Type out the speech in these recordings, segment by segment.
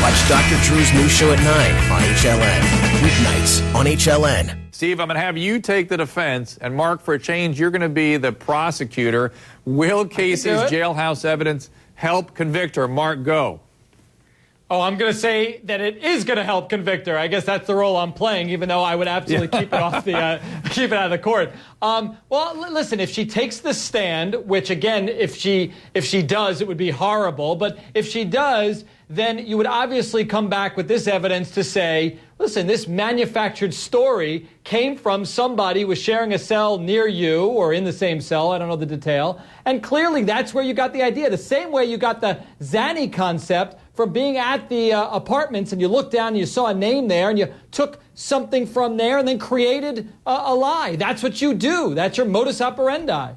Watch Dr. Drew's new show at 9 on HLN. Weeknights on HLN. Steve, I'm going to have you take the defense, and Mark, for a change, you're going to be the prosecutor. Will Casey's jailhouse evidence help convict her? Mark, go. Oh, I'm going to say that it is going to help convict her. I guess that's the role I'm playing, even though I would absolutely keep it off the keep it out of the court. Well, listen, if she takes the stand, which again, if she does, it would be horrible. But if she does, then you would obviously come back with this evidence to say, listen, this manufactured story came from somebody who was sharing a cell near you or in the same cell. I don't know the detail. And clearly that's where you got the idea. The same way you got the Zanny concept from being at the apartments and you looked down and you saw a name there and you took something from there and then created a lie. That's what you do. That's your modus operandi.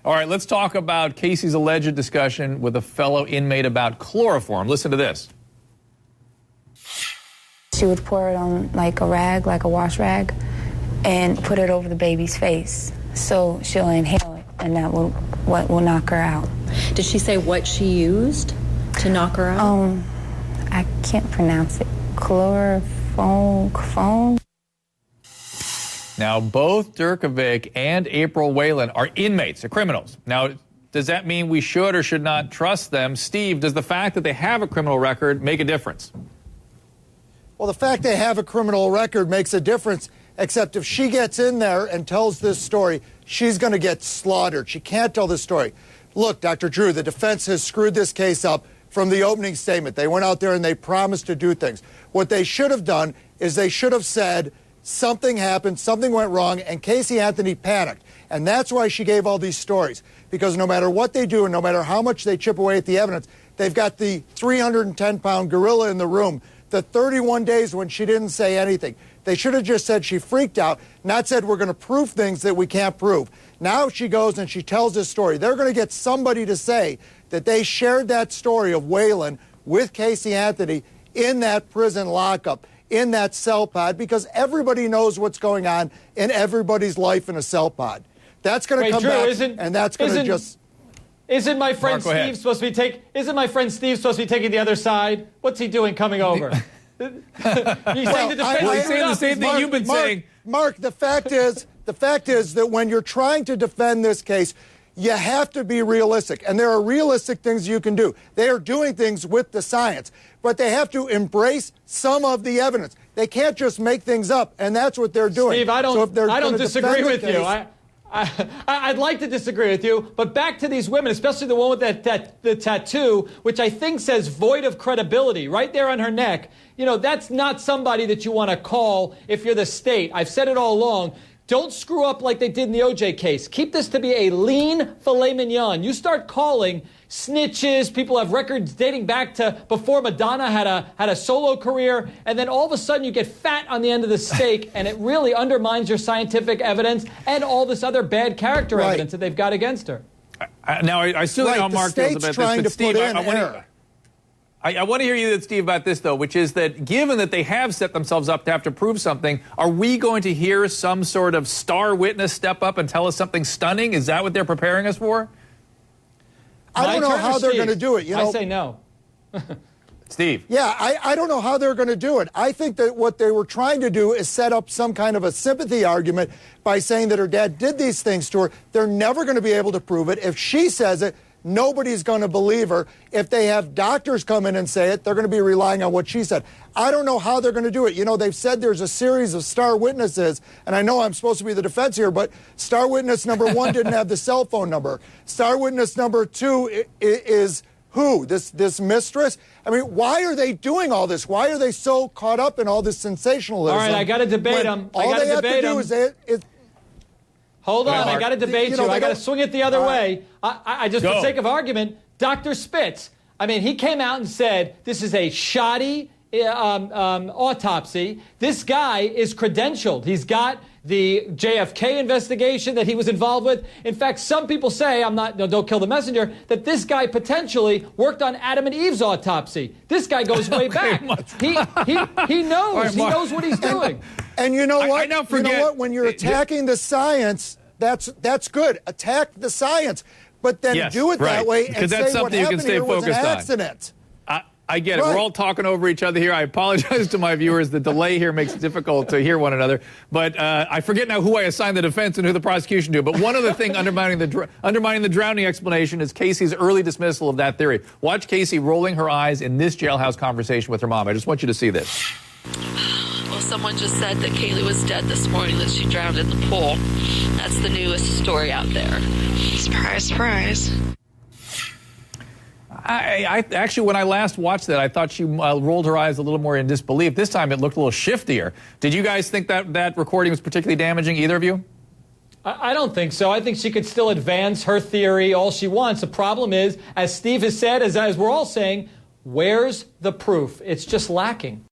All right, let's talk about Casey's alleged discussion with a fellow inmate about chloroform. Listen to this. She would pour it on like a rag, like a wash rag, and put it over the baby's face. So she'll inhale it, and that will knock her out. Did she say what she used to knock her out? I can't pronounce it. Chloroform. Now, both Durkovic and April Whalen are inmates, they're criminals. Now, does that mean we should or should not trust them? Steve, does the fact that they have a criminal record make a difference? Well, the fact they have a criminal record makes a difference, except if she gets in there and tells this story, she's going to get slaughtered. She can't tell this story. Look, Dr. Drew, the defense has screwed this case up from the opening statement. They went out there and they promised to do things. What they should have done is they should have said, something happened, something went wrong, and Casey Anthony panicked. And that's why she gave all these stories. Because no matter what they do and no matter how much they chip away at the evidence, they've got the 310-pound gorilla in the room, the 31 days when she didn't say anything. They should have just said she freaked out, not said we're going to prove things that we can't prove. Now she goes and she tells this story. They're going to get somebody to say that they shared that story of Whalen with Casey Anthony in that prison lockup, in that cell pod, because everybody knows what's going on in everybody's life in a cell pod. That's going to come Drew, back, and that's going to just... Isn't my friend Steve supposed to be taking the other side? What's he doing coming over? He's saying the same thing you've been saying. Mark, the fact is that when you're trying to defend this case, you have to be realistic, and there are realistic things you can do. They are doing things with the science, but they have to embrace some of the evidence. They can't just make things up, and that's what they're doing. Steve, I don't disagree with you. I'd like to disagree with you, but back to these women, especially the one with the tattoo, which I think says void of credibility right there on her neck. You know, that's not somebody that you want to call if you're the state. I've said it all along. Don't screw up like they did in the OJ case. Keep this to be a lean filet mignon. You start calling snitches, people have records dating back to before Madonna had a solo career, and then all of a sudden you get fat on the end of the steak, and it really undermines your scientific evidence and all this other bad character evidence that they've got against her. Now, I still think Mark feels about this, but Steve, I want to hear you, Steve, about this, though, which is that given that they have set themselves up to have to prove something, are we going to hear some sort of star witness step up and tell us something stunning? Is that what they're preparing us for? I don't know how they're going to do it. You know, I say no. Steve. Yeah, I don't know how they're going to do it. I think that what they were trying to do is set up some kind of a sympathy argument by saying that her dad did these things to her. They're never going to be able to prove it. If she says it, nobody's going to believe her. If they have doctors come in and say it, they're going to be relying on what she said. I don't know how they're going to do it. You know, they've said there's a series of star witnesses, and I know I'm supposed to be the defense here, but star witness number 1 didn't have the cell phone number. Star witness number 2 is who? This mistress? I mean, why are they doing all this? Why are they so caught up in all this sensationalism? All right, I got to debate them. All they have to do is hold on, I got to debate you. I got to swing it the other way. I just, for sake of argument, Dr. Spitz, I mean, he came out and said this is a shoddy autopsy. This guy is credentialed. He's got the JFK investigation that he was involved with. In fact, some people say, don't kill the messenger, that this guy potentially worked on Adam and Eve's autopsy. This guy goes way back. He knows. Right, he knows what he's doing. And you know what? You know what? When you're attacking the science, that's good. Attack the science, but then do it that way and say what happened here was an accident. I get it. We're all talking over each other here. I apologize to my viewers. The delay here makes it difficult to hear one another. But I forget now who I assigned the defense and who the prosecution do. But one other thing undermining the drowning explanation is Casey's early dismissal of that theory. Watch Casey rolling her eyes in this jailhouse conversation with her mom. I just want you to see this. Well, someone just said that Kaylee was dead this morning, that she drowned in the pool. That's the newest story out there. Surprise, surprise. I actually, when I last watched that, I thought she rolled her eyes a little more in disbelief. This time it looked a little shiftier. Did you guys think that recording was particularly damaging, either of you? I don't think so. I think she could still advance her theory all she wants. The problem is, as Steve has said, as we're all saying, where's the proof? It's just lacking.